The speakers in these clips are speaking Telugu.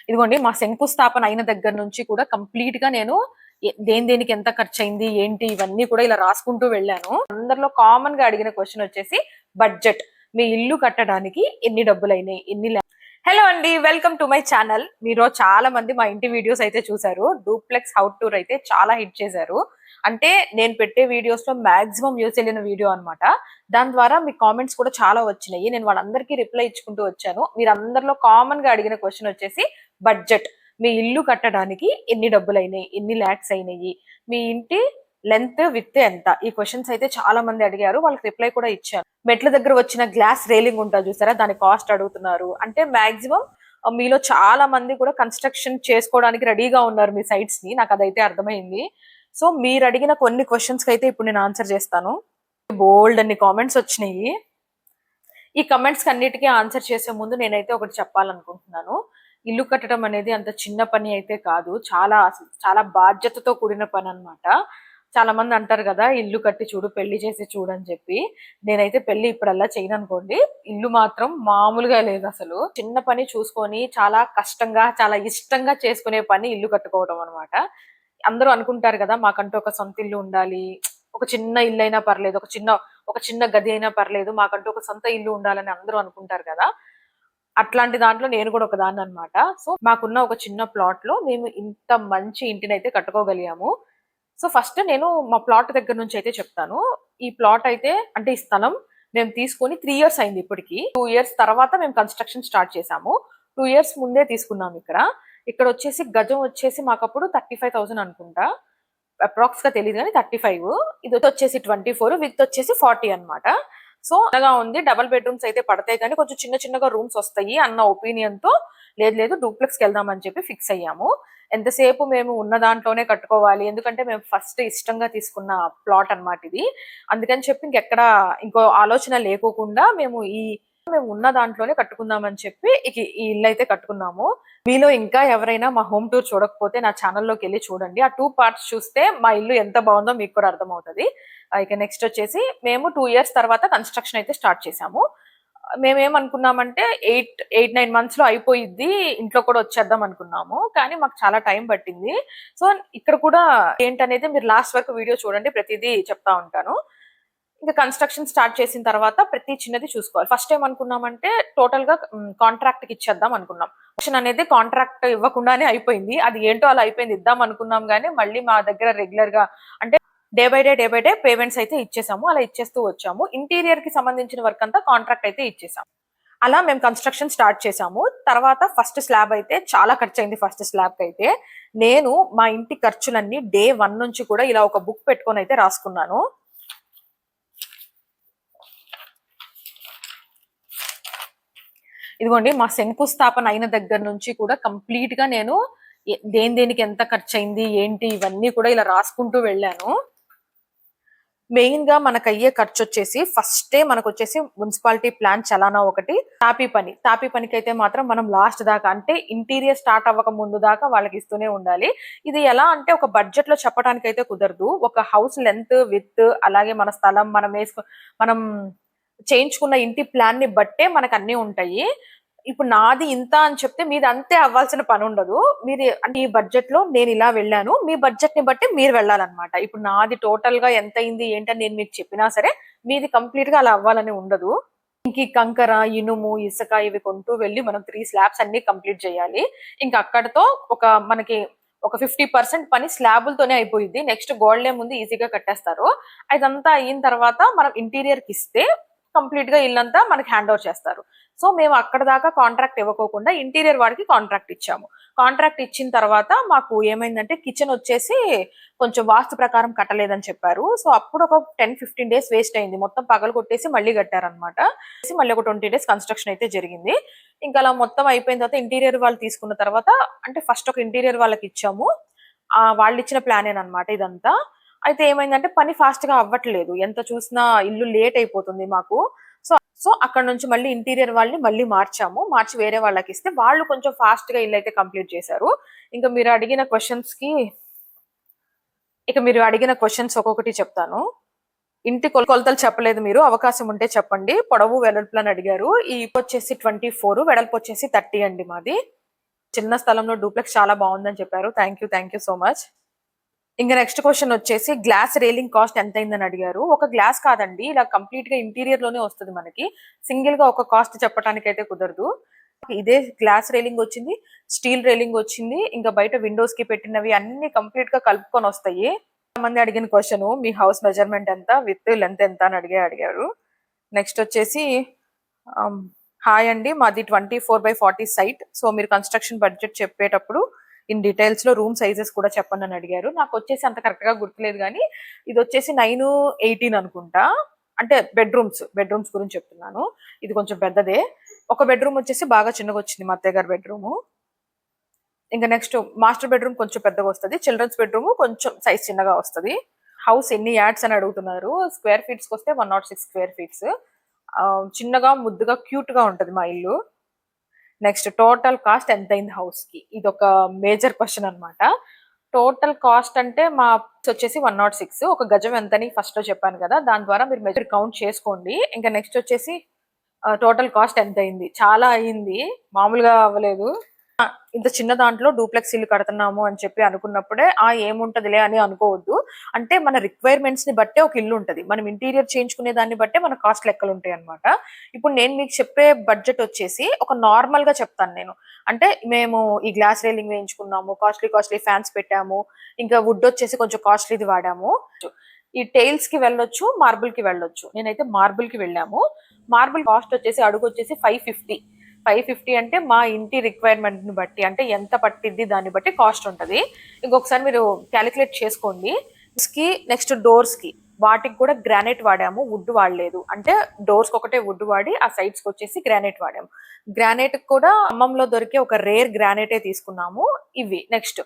ఇదిగోండి మా శంకుస్థాపన అయిన దగ్గర నుంచి కూడా కంప్లీట్ గా నేను దేనికి ఎంత ఖర్చు అయింది ఏంటి ఇవన్నీ కూడా ఇలా రాసుకుంటూ వెళ్ళాను. అందరిలో కామన్ గా అడిగిన క్వశ్చన్ వచ్చేసి బడ్జెట్. మీ ఇల్లు కట్టడానికి ఎన్ని డబ్బులు అయినాయి, హలో అండి, వెల్కమ్ టు మై ఛానల్. మీరు చాలా మంది మా ఇంటి వీడియోస్ అయితే చూసారు. డూప్లెక్స్ హౌస్ టూర్ అయితే చాలా హిట్ చేశారు. అంటే నేను పెట్టే వీడియోస్ లో మాక్సిమం యూస్ వెళ్ళిన వీడియో అనమాట. దాని ద్వారా మీ కామెంట్స్ కూడా చాలా వచ్చినాయి. నేను వాళ్ళందరికీ రిప్లై ఇచ్చుకుంటూ వచ్చాను. మీరు అందరిలో కామన్ గా అడిగిన క్వశ్చన్ వచ్చేసి బడ్జెట్. మీ ఇల్లు కట్టడానికి ఎన్ని డబ్బులు అయినాయి, ఎన్ని ల్యాక్స్ అయినాయి, మీ ఇంటి లెంత్ విత్ ఎంత, ఈ క్వశ్చన్స్ అయితే చాలా మంది అడిగారు. వాళ్ళకి రిప్లై కూడా ఇచ్చాను. మెట్ల దగ్గర వచ్చిన గ్లాస్ రేలింగ్ ఉంటుంది చూసారా, దాని కాస్ట్ అడుగుతున్నారు. అంటే మాక్సిమం మీలో చాలా మంది కూడా కన్స్ట్రక్షన్ చేసుకోవడానికి రెడీగా ఉన్నారు మీ సైట్స్ ని, నాకు అదైతే అర్థమైంది. సో మీరు అడిగిన కొన్ని క్వశ్చన్స్ కి అయితే ఇప్పుడు నేను ఆన్సర్ చేస్తాను. బోల్డ్ అన్ని కామెంట్స్ వచ్చినాయి. ఈ కమెంట్స్ అన్నిటికీ ఆన్సర్ చేసే ముందు నేనైతే ఒకటి చెప్పాలనుకుంటున్నాను. ఇల్లు కట్టడం అనేది అంత చిన్న పని అయితే కాదు, చాలా చాలా బాధ్యతతో కూడిన పని అనమాట. చాలా మంది అంటారు కదా, ఇల్లు కట్టి చూడు, పెళ్లి చేసి చూడు అని చెప్పి. నేనైతే పెళ్లి ఇప్పుడల్లా చేయను అనుకోండి, ఇల్లు మాత్రం మామూలుగా లేదు అసలు. చిన్న పని చూసుకొని చాలా కష్టంగా చాలా ఇష్టంగా చేసుకునే పని ఇల్లు కట్టుకోవడం అనమాట. అందరూ అనుకుంటారు కదా, మాకంటూ ఒక సొంత ఇల్లు ఉండాలి, ఒక చిన్న ఇల్లు అయినా పర్లేదు, ఒక చిన్న గది అయినా పర్లేదు, మాకంటూ ఒక సొంత ఇల్లు ఉండాలని అందరూ అనుకుంటారు కదా. అట్లాంటి దాంట్లో నేను కూడా ఒక దాన్ని అనమాట. సో మాకున్న ఒక చిన్న ప్లాట్ లో మేము ఇంత మంచి ఇంటిని అయితే కట్టుకోగలిగాము. సో ఫస్ట్ నేను మా ప్లాట్ దగ్గర నుంచి అయితే చెప్తాను. ఈ ప్లాట్ అయితే అంటే ఈ స్థలం మేము తీసుకొని 3 years అయింది. ఇప్పటికి 2 years తర్వాత మేము కన్స్ట్రక్షన్ స్టార్ట్ చేసాము. 2 years ముందే తీసుకున్నాము. ఇక్కడ వచ్చేసి గజం వచ్చేసి మాకు అప్పుడు 35,000 అనుకుంటా, అప్రాక్స్ గా తెలియదు కానీ 35. ఇది వచ్చేసి 24, విత్ వచ్చేసి 40 అనమాట. సో అలాగా ఉంది. డబల్ బెడ్రూమ్స్ అయితే పడతాయి కానీ కొంచెం చిన్న చిన్నగా రూమ్స్ వస్తాయి అన్న ఒపీనియన్ తో లేదు డూప్లెక్స్ కి వెళ్దామని చెప్పి ఫిక్స్ అయ్యాము. ఎంతసేపు మేము ఉన్న దాంట్లోనే కట్టుకోవాలి, ఎందుకంటే మేము ఫస్ట్ ఇష్టంగా తీసుకున్న ప్లాట్ అనమాట ఇది. అందుకని చెప్పి ఇంకో ఆలోచన లేకోకుండా మేము ఉన్న దాంట్లోనే కట్టుకుందామని చెప్పి ఈ ఇల్లు అయితే కట్టుకున్నాము. మీలో ఇంకా ఎవరైనా మా హోమ్ టూర్ చూడకపోతే నా ఛానల్లోకి వెళ్ళి చూడండి. ఆ 2 parts చూస్తే మా ఇల్లు ఎంత బాగుందో మీకు కూడా అర్థమవుతుంది. ఇక నెక్స్ట్ వచ్చేసి మేము 2 years తర్వాత కన్స్ట్రక్షన్ అయితే స్టార్ట్ చేసాము. మేమేమనుకున్నామంటే 8-9 months లో అయిపోయిద్ది, ఇంట్లో కూడా వచ్చేద్దాం అనుకున్నాము. కానీ మాకు చాలా టైం పట్టింది. సో ఇక్కడ కూడా ఏంటనేది మీరు లాస్ట్ వరకు వీడియో చూడండి, ప్రతిదీ చెప్తా ఉంటాను. ఇంకా కన్స్ట్రక్షన్ స్టార్ట్ చేసిన తర్వాత ప్రతి చిన్నది చూసుకోవాలి. ఫస్ట్ ఏమనుకున్నామంటే టోటల్ గా కాంట్రాక్ట్ కి ఇచ్చేద్దాం అనుకున్నాం. ఆప్షన్ అనేది కాంట్రాక్ట్ ఇవ్వకుండానే అయిపోయింది. అది ఏంటో అలా అయిపోయింది. ఇద్దాం అనుకున్నాం కానీ మళ్ళీ మా దగ్గర రెగ్యులర్ గా అంటే డే బై డే పేమెంట్స్ అయితే ఇచ్చేసాము. అలా ఇచ్చేస్తూ వచ్చాము. ఇంటీరియర్ కి సంబంధించిన వర్క్ అంతా కాంట్రాక్ట్ అయితే ఇచ్చేసాము. అలా మేము కన్స్ట్రక్షన్ స్టార్ట్ చేసాము. తర్వాత ఫస్ట్ స్లాబ్ అయితే చాలా ఖర్చు అయింది. ఫస్ట్ స్లాబ్ అయితే నేను మా ఇంటి ఖర్చులన్నీ Day 1 నుంచి కూడా ఇలా ఒక బుక్ పెట్టుకొని అయితే రాసుకున్నాను. ఇదిగోండి మా శంకుస్థాపన అయిన దగ్గర నుంచి కూడా కంప్లీట్ గా నేను దేనికి ఎంత ఖర్చు అయింది ఏంటి ఇవన్నీ కూడా ఇలా రాసుకుంటూ వెళ్ళాను. మెయిన్ గా మనకు అయ్యే ఖర్చు వచ్చేసి ఫస్టే మనకు వచ్చేసి మున్సిపాలిటీ ప్లాన్ చలానా ఒకటి, తాపీ పనికి అయితే మాత్రం మనం లాస్ట్ దాకా అంటే ఇంటీరియర్ స్టార్ట్ అవ్వక ముందు దాకా వాళ్ళకి ఇస్తూనే ఉండాలి. ఇది ఎలా అంటే ఒక బడ్జెట్ లో చెప్పడానికి అయితే కుదరదు. ఒక హౌస్ లెంత్ విత్ అలాగే మన స్థలం మనం చేయించుకున్న ఇంటి ప్లాన్ ని బట్టే మనకు అన్ని ఉంటాయి. ఇప్పుడు నాది ఇంత అని చెప్తే మీది అంతే అవ్వాల్సిన పని ఉండదు. మీరు అంటే ఈ బడ్జెట్ లో నేను ఇలా వెళ్ళాను, మీ బడ్జెట్ ని బట్టి మీరు వెళ్ళాలన్నమాట. ఇప్పుడు నాది టోటల్ గా ఎంత అయింది ఏంటని నేను మీకు చెప్పినా సరే మీది కంప్లీట్ గా అలా అవ్వాలని ఉండదు. ఇంక కంకర, ఇనుము, ఇసుక ఇవి కొంటూ వెళ్ళి మనం 3 slabs అన్ని కంప్లీట్ చేయాలి. ఇంకా అక్కడతో మనకి ఒక 50% పని స్లాబులతోనే అయిపోయింది. నెక్స్ట్ గోడలే ముందు ఈజీగా కట్టేస్తారు. అదంతా అయిన తర్వాత మనం ఇంటీరియర్ కి ఇస్తే కంప్లీట్ గా ఇల్లంతా మనకి హ్యాండ్ ఓవర్ చేస్తారు. సో మేము అక్కడ దాకా కాంట్రాక్ట్ ఇవ్వకోకుండా ఇంటీరియర్ వాడికి కాంట్రాక్ట్ ఇచ్చాము. కాంట్రాక్ట్ ఇచ్చిన తర్వాత మాకు ఏమైందంటే కిచెన్ వచ్చేసి కొంచెం వాస్తు ప్రకారం కట్టలేదని చెప్పారు. సో అప్పుడు ఒక 10-15 days వేస్ట్ అయింది. మొత్తం పగలు కొట్టేసి మళ్ళీ కట్టారనమాట. మళ్ళీ ఒక 20 days కన్స్ట్రక్షన్ అయితే జరిగింది. ఇంకా అలా మొత్తం అయిపోయిన తర్వాత ఇంటీరియర్ వాళ్ళు తీసుకున్న తర్వాత అంటే ఫస్ట్ ఒక ఇంటీరియర్ వాళ్ళకి ఇచ్చాము. వాళ్ళు ఇచ్చిన ప్లానేనమాట ఇదంతా. అయితే ఏమైందంటే పని ఫాస్ట్ గా అవ్వట్లేదు. ఎంత చూసినా ఇల్లు లేట్ అయిపోతుంది మాకు. సో అక్కడ నుంచి మళ్ళీ ఇంటీరియర్ వాళ్ళని మళ్ళీ మార్చి వేరే వాళ్ళకి ఇస్తే వాళ్ళు కొంచెం ఫాస్ట్ గా ఇల్లు అయితే కంప్లీట్ చేశారు. ఇంకా మీరు అడిగిన క్వశ్చన్స్ ఒక్కొక్కటి చెప్తాను. ఇంటి కొలతలు చెప్పలేదు మీరు, అవకాశం ఉంటే చెప్పండి. పొడవు వెడల్పులను అడిగారు. ఈ వచ్చేసి 24, వెడల్పు వచ్చేసి 30 అండి మాది. చిన్న స్థలంలో డూప్లెక్స్ చాలా బాగుందని చెప్పారు. Thank you so much. ఇంకా నెక్స్ట్ క్వశ్చన్ వచ్చేసి గ్లాస్ రైలింగ్ కాస్ట్ ఎంత అయిందని అడిగారు. ఒక గ్లాస్ కాదండి, ఇలా కంప్లీట్ గా ఇంటీరియర్ లోనే వస్తుంది మనకి. సింగిల్ గా ఒక కాస్ట్ చెప్పడానికి అయితే కుదరదు. ఇదే గ్లాస్ రైలింగ్ వచ్చింది, స్టీల్ రైలింగ్ వచ్చింది, ఇంకా బయట విండోస్ కి పెట్టినవి అన్ని కంప్లీట్ గా కలుపుకొని వస్తాయి. మంది అడిగిన క్వశ్చన్ మీ హౌస్ మెజర్మెంట్ ఎంత విత్ లెంత్ ఎంత అని అడిగారు. నెక్స్ట్ వచ్చేసి హాయ్ అండి, మాది 24/40 సైట్. సో మీరు కన్స్ట్రక్షన్ బడ్జెట్ చెప్పేటప్పుడు ఇన్ డీటెయిల్స్ లో రూమ్ సైజెస్ కూడా చెప్పండి అని అడిగారు. నాకు వచ్చేసి అంత కరెక్ట్ గా గుర్తులేదు, కానీ ఇది వచ్చేసి 9/18 అనుకుంటా. అంటే బెడ్రూమ్స్ గురించి చెప్తున్నాను. ఇది కొంచెం పెద్దదే. ఒక బెడ్రూమ్ వచ్చేసి బాగా చిన్నగా వచ్చింది, మా అత్తయ్య గారి బెడ్రూమ్. ఇంకా నెక్స్ట్ మాస్టర్ బెడ్రూమ్ కొంచెం పెద్దగా వస్తుంది, చిల్డ్రన్స్ బెడ్రూమ్ కొంచెం సైజ్ చిన్నగా వస్తుంది. హౌస్ ఎన్ని యాడ్స్ అని అడుగుతున్నారు. స్క్వేర్ ఫీట్స్ వస్తే 106 స్క్వేర్ ఫీట్స్. చిన్నగా ముద్దుగా క్యూట్ గా ఉంటది మా ఇల్లు. నెక్స్ట్ టోటల్ కాస్ట్ ఎంత అయింది హౌస్ కి, ఇది ఒక మేజర్ క్వశ్చన్ అనమాట. టోటల్ కాస్ట్ అంటే మా వచ్చేసి 106. ఒక గజం ఎంతని ఫస్ట్ లో చెప్పాను కదా, దాని ద్వారా మీరు మెజర్ కౌంట్ చేసుకోండి. ఇంకా నెక్స్ట్ వచ్చేసి టోటల్ కాస్ట్ ఎంత అయింది, చాలా అయింది, మామూలుగా అవ్వలేదు. ఇంత చిన్న దాంట్లో డూప్లెక్స్ ఇల్లు కడుతున్నాము అని చెప్పి అనుకున్నప్పుడే ఏముంటదిలే అని అనుకోవద్దు. అంటే మన రిక్వైర్మెంట్స్ ని బట్టే ఒక ఇల్లు ఉంటది, మనం ఇంటీరియర్ చేయించుకునే దాన్ని బట్టే మన కాస్ట్ లెక్కలు ఉంటాయి అనమాట. ఇప్పుడు నేను మీకు చెప్పే బడ్జెట్ వచ్చేసి ఒక నార్మల్ గా చెప్తాను నేను. అంటే మేము ఈ గ్లాస్ రైలింగ్ వేయించుకున్నాము, కాస్ట్లీ ఫ్యాన్స్ పెట్టాము, ఇంకా వుడ్ వచ్చేసి కొంచెం కాస్ట్లీది వాడాము. ఈ టైల్స్ కి వెళ్ళొచ్చు, మార్బుల్ కి వెళ్ళొచ్చు. నేనైతే మార్బుల్ కి వెళ్ళాము. మార్బుల్ కాస్ట్ వచ్చేసి అడుగు వచ్చేసి 550 అంటే మా ఇంటి రిక్వైర్మెంట్ ని బట్టి, అంటే ఎంత పట్టిద్ది దాన్ని బట్టి కాస్ట్ ఉంటది. ఇంకొకసారి మీరు క్యాలిక్యులేట్ చేసుకోండి. కి నెక్స్ట్ డోర్స్ కి వాటికి కూడా గ్రానైట్ వాడాము, వుడ్ వాడలేదు. అంటే డోర్స్ కి ఒకటే వుడ్ వాడి ఆ సైడ్స్ కి వచ్చేసి గ్రానైట్ వాడాము. గ్రానైట్ కూడా ఖమ్మంలో దొరికే ఒక రేర్ గ్రానైటే తీసుకున్నాము. ఇవి నెక్స్ట్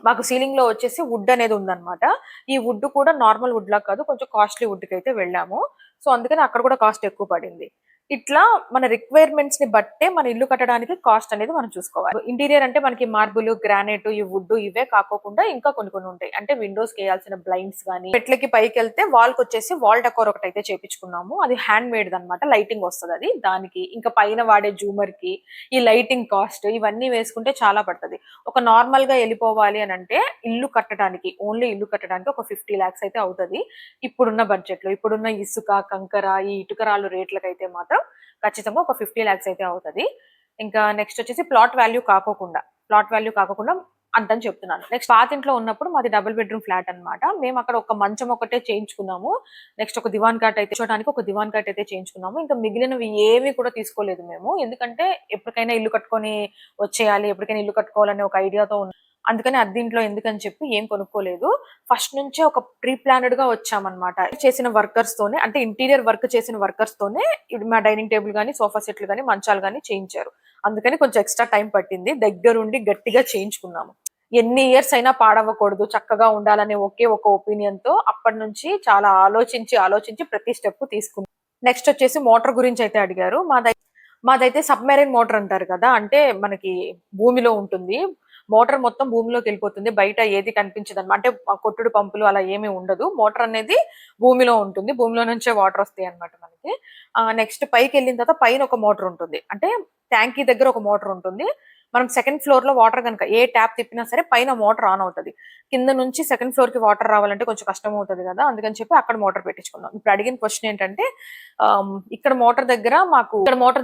మాకు సీలింగ్ లో వచ్చేసి వుడ్ అనేది ఉందన్నమాట. ఈ వుడ్ కూడా నార్మల్ వుడ్ లా కాదు, కొంచెం కాస్ట్లీ వుడ్ కి అయితే వెళ్ళాము. సో అందుకని అక్కడ కూడా కాస్ట్ ఎక్కువ పడింది. ఇట్లా మన రిక్వైర్మెంట్స్ ని బట్టే మన ఇల్లు కట్టడానికి కాస్ట్ అనేది మనం చూసుకోవాలి. ఇంటీరియర్ అంటే మనకి మార్బుల్, గ్రానైట్, ఈ వుడ్ ఇవే కాకోకుండా ఇంకా కొన్ని ఉంటాయి. అంటే విండోస్ కి వేయాల్సిన బ్లైండ్స్ కానీ, మెట్లకి పైకి వెళ్తే వాల్ కి వచ్చేసి వాల్ డెకోర్ ఒకటి అయితే చేపించుకున్నాము. అది హ్యాండ్ మేడ్ అనమాట, లైటింగ్ వస్తుంది అది. దానికి ఇంకా పైన వాడే జూమర్ కి ఈ లైటింగ్ కాస్ట్ ఇవన్నీ వేసుకుంటే చాలా పడుతుంది. ఒక నార్మల్ గా వెళ్ళిపోవాలి అని అంటే ఓన్లీ ఇల్లు కట్టడానికి ఒక 50 lakhs అయితే అవుతుంది. ఇప్పుడున్న బడ్జెట్ లో, ఇప్పుడున్న ఇసుక, కంకర, ఈ ఇటుకరాళ్ళు రేట్లకైతే మాత్రం ఖచ్చితంగా ఒక 50 lakhs అయితే అవుతుంది. ఇంకా నెక్స్ట్ వచ్చేసి ప్లాట్ వాల్యూ కాకోకుండా అంతని చెప్తున్నాను. నెక్స్ట్ పాతింట్లో ఉన్నప్పుడు మాది డబుల్ బెడ్రూమ్ ఫ్లాట్ అనమాట. మేము అక్కడ ఒక మంచం ఒకటే చేయించుకున్నాము. నెక్స్ట్ ఒక దివాన్ కాట్ అయితే చూడడానికి ఒక దివాన్ కాట్ అయితే చేయించుకున్నాము. ఇంకా మిగిలినవి ఏమీ కూడా తీసుకోలేదు మేము. ఎందుకంటే ఎప్పటికైనా ఇల్లు కట్టుకొని వచ్చేయాలి, ఎప్పటికైనా ఇల్లు కట్టుకోవాలనే ఒక ఐడియాతో ఉంది. అందుకని అద్దీంట్లో ఎందుకని చెప్పి ఏం కొనుక్కోలేదు. ఫస్ట్ నుంచే ఒక ప్రీ ప్లానెడ్ గా వచ్చామన్నమాట. చేసిన వర్కర్స్ తోనే, అంటే ఇంటీరియర్ వర్క్ చేసిన వర్కర్స్ తోనే మా డైనింగ్ టేబుల్ గానీ, సోఫా సెట్లు గానీ, మంచాలు గానీ చేయించారు. అందుకని కొంచెం ఎక్స్ట్రా టైం పట్టింది. దగ్గరుండి గట్టిగా చేయించుకున్నాము. ఎన్ని ఇయర్స్ అయినా పాడవకూడదు, చక్కగా ఉండాలనే ఒకే ఒక ఒపీనియన్ తో అప్పటి నుంచి చాలా ఆలోచించి ప్రతి స్టెప్ తీసుకున్నాం. నెక్స్ట్ వచ్చేసి మోటార్ గురించి అయితే అడిగారు. మాదైతే సబ్మెరైన్ మోటార్ అంటారు కదా, అంటే మనకి భూమిలో ఉంటుంది. మోటార్ మొత్తం భూమిలోకి వెళ్ళిపోతుంది, బయట ఏది కనిపించదు అనమాట. అంటే కొట్టుడు పంపులు అలా ఏమీ ఉండదు. మోటార్ అనేది భూమిలో ఉంటుంది, భూమిలో నుంచే వాటర్ వస్తాయి అనమాట మనకి. నెక్స్ట్ పైకి వెళ్ళిన తర్వాత పైన ఒక మోటార్ ఉంటుంది, అంటే ట్యాంకీ దగ్గర ఒక మోటార్ ఉంటుంది. మనం సెకండ్ ఫ్లోర్ లో వాటర్ కనుక ఏ ట్యాప్ తిప్పినా సరే పైన మోటార్ ఆన్ అవుతుంది. కింద నుంచి సెకండ్ ఫ్లోర్ కి వాటర్ రావాలంటే కొంచెం కష్టం అవుతుంది కదా, అందుకని చెప్పి అక్కడ మోటార్ పెట్టించుకున్నాం. ఇప్పుడు అడిగిన క్వశ్చన్ ఏంటంటే ఇక్కడ మోటార్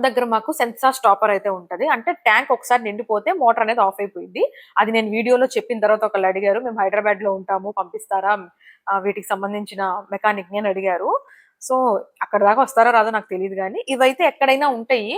దగ్గర మాకు సెన్సార్ స్టాపర్ అయితే ఉంటది. అంటే ట్యాంక్ ఒకసారి నిండిపోతే మోటార్ అనేది ఆఫ్ అయిపోయింది. అది నేను వీడియోలో చెప్పిన తర్వాత ఒకళ్ళు అడిగారు, మేము హైదరాబాద్ లో ఉంటాము, పంపిస్తారా వీటికి సంబంధించిన మెకానిక్ ని అని అడిగారు. సో అక్కడ దాకా వస్తారా రాదో నాకు తెలియదు, కానీ ఇవైతే ఎక్కడైనా ఉంటాయి.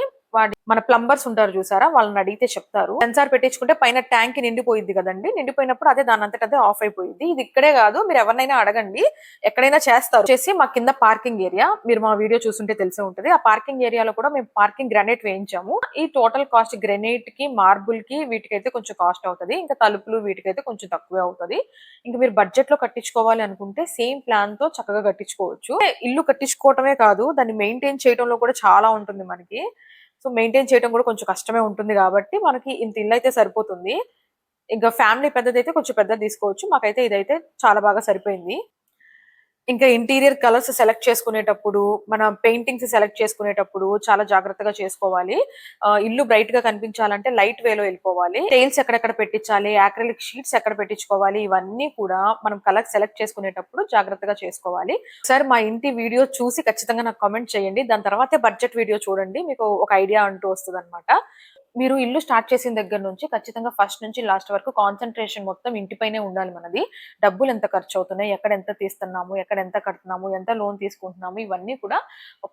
మన ప్లంబర్స్ ఉంటారు చూసారా, వాళ్ళని అడిగితే చెప్తారు. సెన్సార్ పెట్టించుకుంటే పైన ట్యాంక్ నిండిపోయింది కదండి, నిండిపోయినప్పుడు అదే దాని అంతటా అదే ఆఫ్ అయిపోయింది. ఇది ఇక్కడే కాదు, మీరు ఎవరినైనా అడగండి, ఎక్కడైనా చేస్తారు. చేసి మా కింద పార్కింగ్ ఏరియా, మీరు మా వీడియో చూస్తుంటే తెలిసే ఉంటది. ఆ పార్కింగ్ ఏరియాలో కూడా మేము పార్కింగ్ గ్రానైట్ వేయించాము. ఈ టోటల్ కాస్ట్ గ్రానైట్ కి, మార్బుల్ కి, వీటికైతే కొంచెం కాస్ట్ అవుతుంది. ఇంకా తలుపులు వీటికైతే కొంచెం తక్కువే అవుతుంది. ఇంకా మీరు బడ్జెట్ లో కట్టించుకోవాలి అనుకుంటే సేమ్ ప్లాన్ తో చక్కగా కట్టించుకోవచ్చు. ఇల్లు కట్టించుకోవటమే కాదు, దాన్ని మెయింటైన్ చేయడంలో కూడా చాలా ఉంటుంది మనకి. సో మెయింటైన్ చేయడం కూడా కొంచెం కష్టమే ఉంటుంది, కాబట్టి మనకి ఇంత ఇల్లు అయితే సరిపోతుంది. ఇంకా ఫ్యామిలీ పెద్దదైతే కొంచెం పెద్దది తీసుకోవచ్చు. మాకైతే ఇదైతే చాలా బాగా సరిపోయింది. ఇంకా ఇంటీరియర్ కలర్స్ సెలెక్ట్ చేసుకునేటప్పుడు, మన పెయింటింగ్స్ సెలెక్ట్ చేసుకునేటప్పుడు చాలా జాగ్రత్తగా చేసుకోవాలి. ఇల్లు బ్రైట్ గా కనిపించాలంటే లైట్ వేలో వెళ్ళిపోవాలి. టైల్స్ ఎక్కడెక్కడ పెట్టించాలి, యాక్రిలిక్ షీట్స్ ఎక్కడ పెట్టించుకోవాలి, ఇవన్నీ కూడా మనం కలర్ సెలెక్ట్ చేసుకునేటప్పుడు జాగ్రత్తగా చేసుకోవాలి. ఒకసారి మా ఇంటి వీడియో చూసి ఖచ్చితంగా నాకు కామెంట్ చేయండి. దాని తర్వాతే బడ్జెట్ వీడియో చూడండి, మీకు ఒక ఐడియా అంటూ వస్తుందన్నమాట. మీరు ఇల్లు స్టార్ట్ చేసిన దగ్గర నుంచి ఖచ్చితంగా ఫస్ట్ నుంచి లాస్ట్ వరకు కాన్సంట్రేషన్ మొత్తం ఇంటిపైనే ఉండాలి మనది. డబ్బులు ఎంత ఖర్చు అవుతున్నాయి, ఎక్కడ ఎంత తీస్తున్నాము, ఎక్కడ ఎంత కడుతున్నాము, ఎంత లోన్ తీసుకుంటున్నాము, ఇవన్నీ కూడా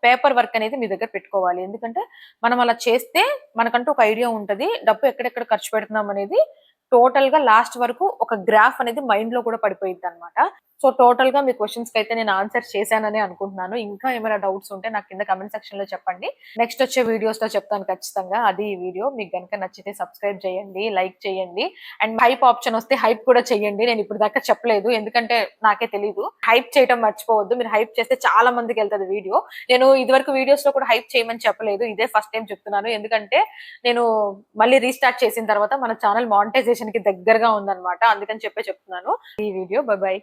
పేపర్ వర్క్ అనేది మీ దగ్గర పెట్టుకోవాలి. ఎందుకంటే మనం అలా చేస్తే మనకంటూ ఒక ఐడియా ఉంటది. డబ్బు ఎక్కడెక్కడ ఖర్చు పెడుతున్నాం అనేది టోటల్ గా లాస్ట్ వరకు ఒక గ్రాఫ్ అనేది మైండ్ లో కూడా పడిపోయింది అనమాట. సో టోటల్ గా మీ క్వశ్చన్స్ కి అయితే నేను ఆన్సర్ చేశానని అనుకుంటున్నాను. ఇంకా ఏమైనా డౌట్స్ ఉంటే నాకు కింద కమెంట్ సెక్షన్ లో చెప్పండి. నెక్స్ట్ వచ్చే వీడియోస్ లో చెప్తాను ఖచ్చితంగా. అది ఈ వీడియో మీకు గనుక నచ్చితే సబ్స్క్రైబ్ చేయండి, లైక్ చేయండి, అండ్ హైప్ ఆప్షన్ వస్తే హైప్ కూడా చేయండి. నేను ఇప్పుడు దాకా చెప్పలేదు, ఎందుకంటే నాకే తెలీదు. హైప్ చేయడం మర్చిపోవద్దు. మీరు హైప్ చేస్తే చాలా మందికి వెళ్తుంది వీడియో. నేను ఇదివరకు వీడియోస్ లో కూడా హైప్ చేయమని చెప్పలేదు, ఇదే ఫస్ట్ టైం చెప్తున్నాను. ఎందుకంటే నేను మళ్ళీ రీస్టార్ట్ చేసిన తర్వాత మన ఛానల్ మానిటైజేషన్ కి దగ్గరగా ఉందన్నమాట, అందుకని చెప్తున్నాను. ఈ వీడియో బై బై.